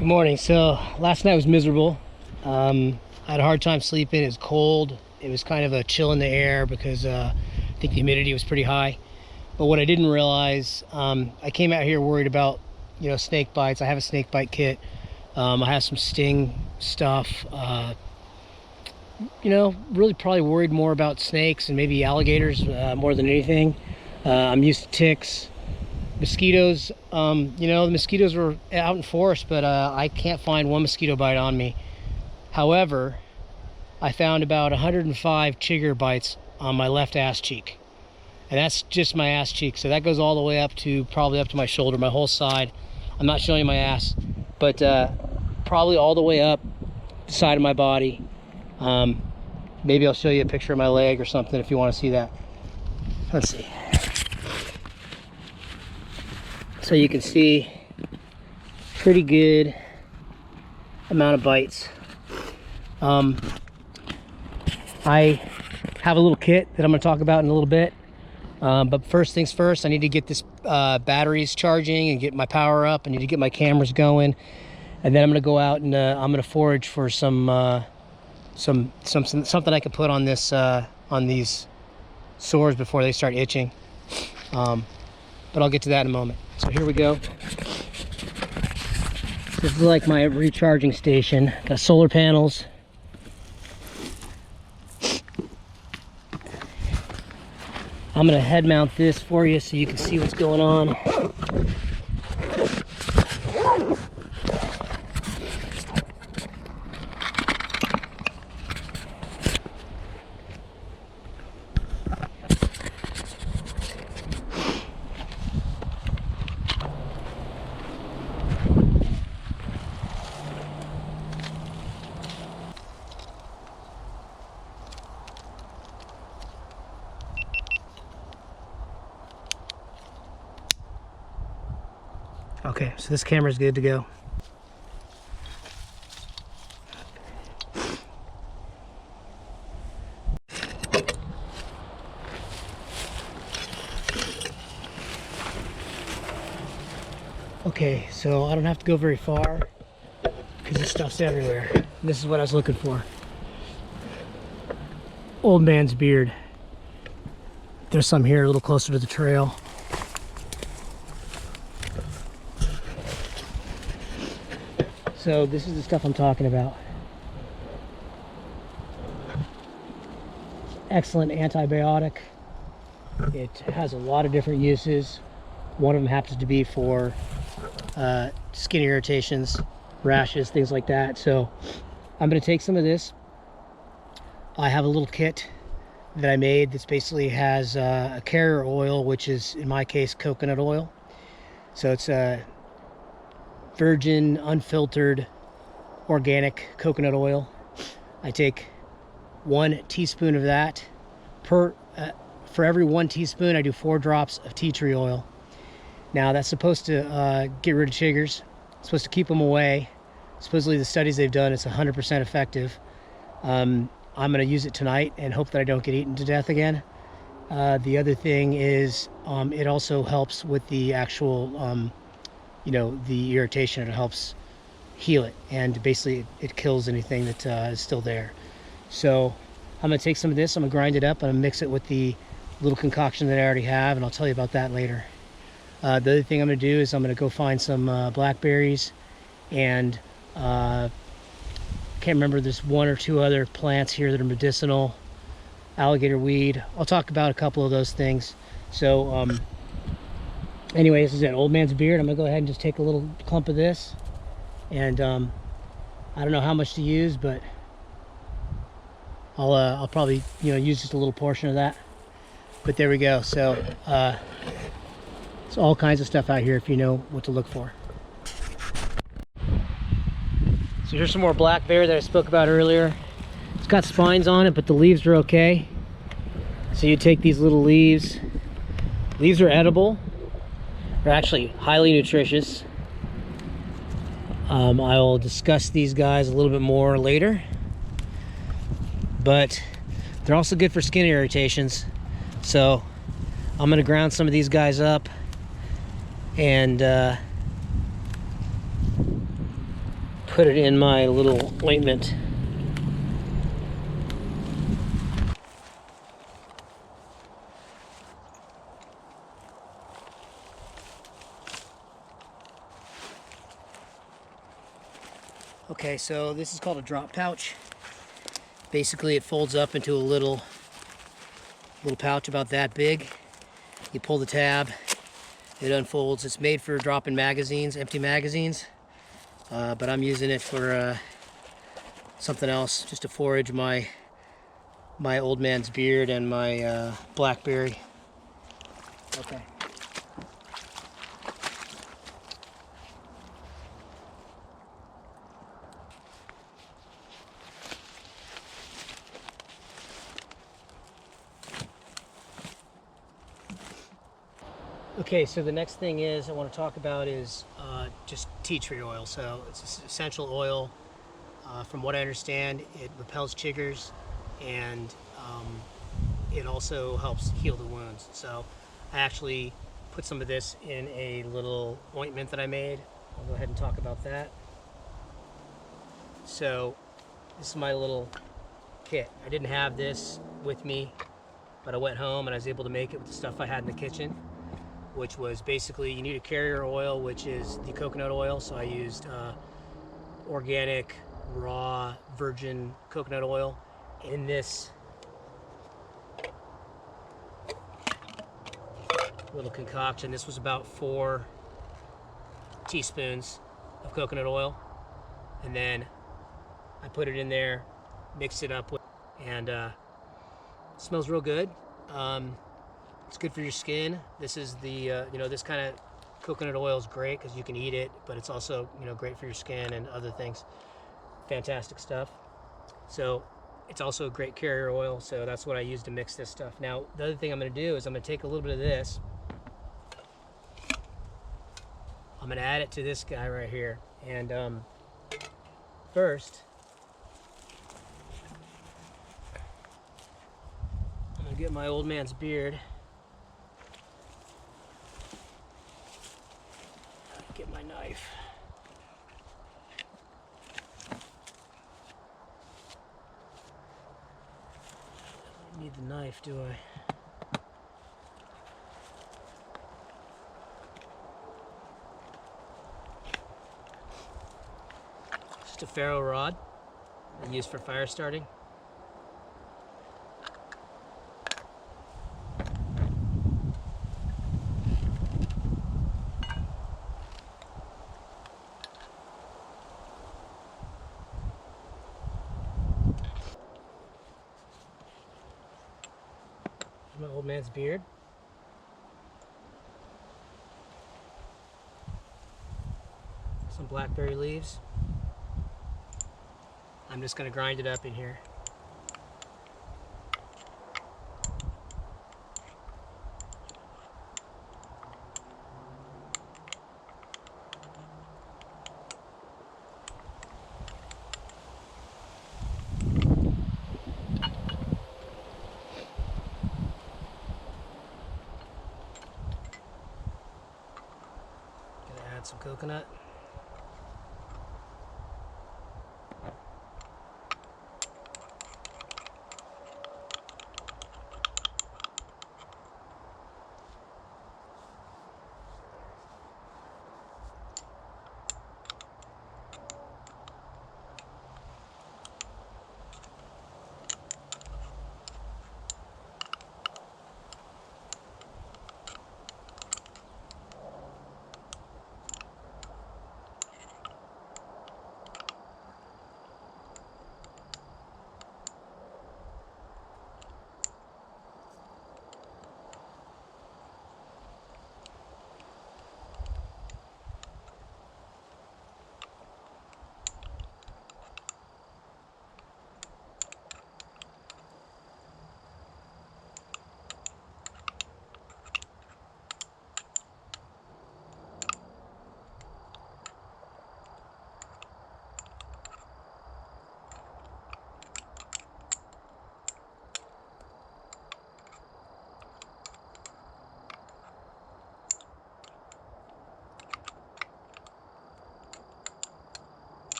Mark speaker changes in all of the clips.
Speaker 1: Good morning. So last night was miserable. I had a hard time sleeping. It was cold. It was kind of a chill in the air because I think the humidity was pretty high. But what I didn't realize, I came out here worried about, snake bites. I have a snake bite kit. I have some sting stuff. Really probably worried more about snakes and maybe alligators more than anything. I'm used to ticks. Mosquitoes, the mosquitoes were out in force, but I can't find one mosquito bite on me. However, I found about 105 chigger bites on my left ass cheek. And that's just my ass cheek. So that goes all the way up to probably up to my shoulder, my whole side. I'm not showing you my ass, but probably all the way up the side of my body. Maybe I'll show you a picture of my leg or something if you want to see that. Let's see. So you can see pretty good amount of bites. I have a little kit that I'm going to talk about in a little bit. But first things first, I need to get this batteries charging and get my power up. I need to get my cameras going, and then I'm going to go out and I'm going to forage for something I can put on this on these sores before they start itching. But I'll get to that in a moment. So here we go. This is like my recharging station. Got solar panels. I'm gonna head mount this for you so you can see what's going on. Okay, so this camera is good to go. Okay, so I don't have to go very far because this stuff's everywhere. And this is what I was looking for. Old man's beard. There's some here a little closer to the trail. So this is the stuff I'm talking about. Excellent antibiotic. It has a lot of different uses. One of them happens to be for skin irritations, rashes, things like that. So I'm going to take some of this. I have a little kit that I made that basically has a carrier oil, which is in my case coconut oil. So it's a virgin, unfiltered, organic coconut oil. I take 1 teaspoon of that. For every 1 teaspoon, I do 4 drops of tea tree oil. Now, that's supposed to get rid of chiggers. It's supposed to keep them away. Supposedly, the studies they've done, it's 100% effective. I'm going to use it tonight and hope that I don't get eaten to death again. The other thing is it also helps with the actual the irritation. It helps heal it, and basically it kills anything that is still there. So I'm going to take some of this, I'm going to grind it up, and mix it with the little concoction that I already have, and I'll tell you about that later. The other thing I'm going to do is I'm going to go find some blackberries, and can't remember, there's 1 or 2 other plants here that are medicinal. Alligator weed. I'll talk about a couple of those things. So anyway, this is an old man's beard. I'm gonna go ahead and just take a little clump of this, and I don't know how much to use, but I'll probably use just a little portion of that. But there we go. So it's all kinds of stuff out here if you know what to look for. So here's some more blackberry that I spoke about earlier. It's got spines on it, but the leaves are okay. So you take these little leaves. Leaves are edible. They're actually highly nutritious. I will discuss these guys a little bit more later. But they're also good for skin irritations. So I'm going to ground some of these guys up and put it in my little ointment. Okay, so this is called a drop pouch. Basically, it folds up into a little pouch about that big. You pull the tab, it unfolds. It's made for dropping magazines, empty magazines, but I'm using it for something else, just to forage my old man's beard and my blackberry. Okay. Okay, so the next thing I want to talk about is just tea tree oil. So it's an essential oil. From what I understand, it repels chiggers, and it also helps heal the wounds. So I actually put some of this in a little ointment that I made. I'll go ahead and talk about that. So this is my little kit. I didn't have this with me, but I went home and I was able to make it with the stuff I had in the kitchen, which was basically, you need a carrier oil, which is the coconut oil. So I used organic, raw, virgin coconut oil in this little concoction. This was about 4 teaspoons of coconut oil, and then I put it in there, mixed it up with, and it smells real good. It's good for your skin. This is the this kind of coconut oil is great because you can eat it, but it's also great for your skin and other things. Fantastic stuff. So it's also a great carrier oil, so that's what I use to mix this stuff. Now the other thing I'm going to do is I'm going to take a little bit of this, I'm going to add it to this guy right here, and first I'm going to get my old man's beard. Get my knife. I don't need the knife, do I? Just a ferro rod I use for fire starting. My old man's beard. Some blackberry leaves. I'm just going to grind it up in here. Gonna add some coconut.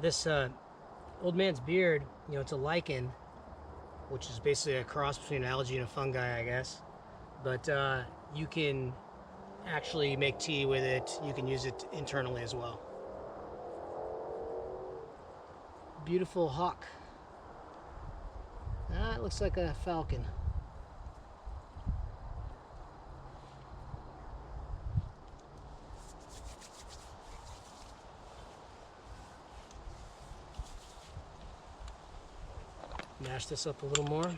Speaker 1: This old man's beard, you know, it's a lichen, which is basically a cross between an algae and a fungi, I guess. But you can actually make tea with it. You can use it internally as well. Beautiful hawk. Ah, it looks like a falcon. Mash this up a little more.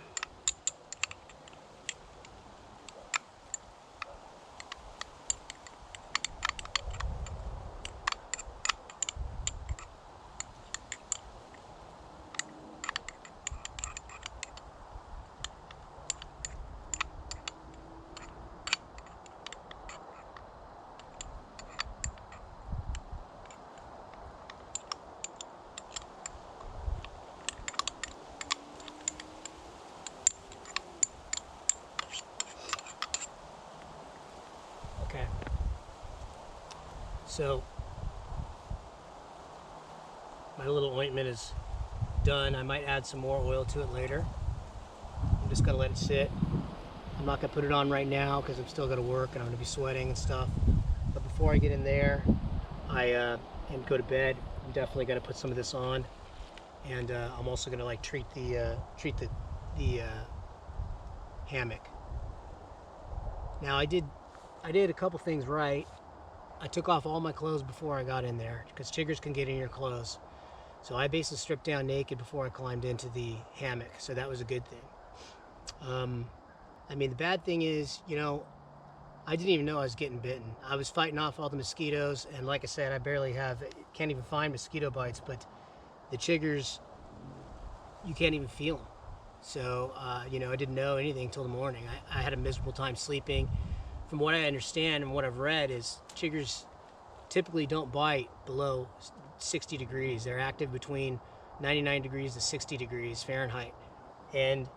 Speaker 1: Okay. So my little ointment is done. I might add some more oil to it later. I'm just gonna let it sit. I'm not gonna put it on right now because I'm still gonna work and I'm gonna be sweating and stuff. But before I get in there, and go to bed, I'm definitely gonna put some of this on. And I'm also gonna like treat the hammock. Now I did a couple things right. I took off all my clothes before I got in there because chiggers can get in your clothes. So I basically stripped down naked before I climbed into the hammock. So that was a good thing. I mean, the bad thing is, you know, I didn't even know I was getting bitten. I was fighting off all the mosquitoes, and like I said, I can't even find mosquito bites, but the chiggers, you can't even feel them. So, you know, I didn't know anything until the morning. I had a miserable time sleeping. From what I understand and what I've read is chiggers typically don't bite below 60 degrees. They're active between 99 degrees to 60 degrees Fahrenheit. And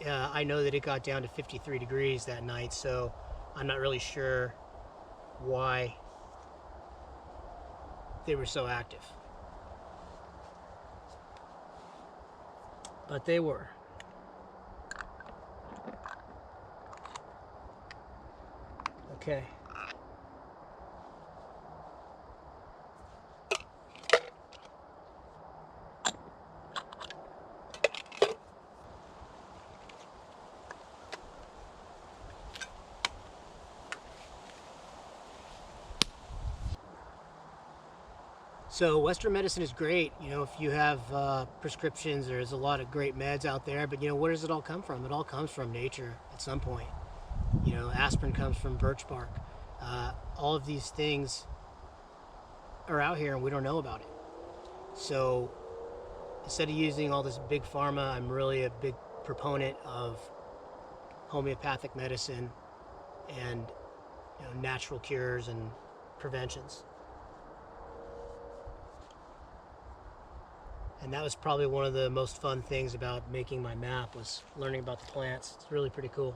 Speaker 1: I know that it got down to 53 degrees that night, so I'm not really sure why they were so active. But they were. Okay. So Western medicine is great, you know, if you have prescriptions. There's a lot of great meds out there, but you know, where does it all come from? It all comes from nature at some point. You know, aspirin comes from birch bark. All of these things are out here and we don't know about it. So instead of using all this big pharma, I'm really a big proponent of homeopathic medicine and, you know, natural cures and preventions. And that was probably one of the most fun things about making my map, was learning about the plants. It's really pretty cool.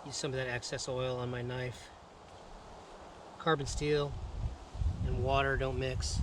Speaker 1: Use some of that excess oil on my knife. Carbon steel and water don't mix.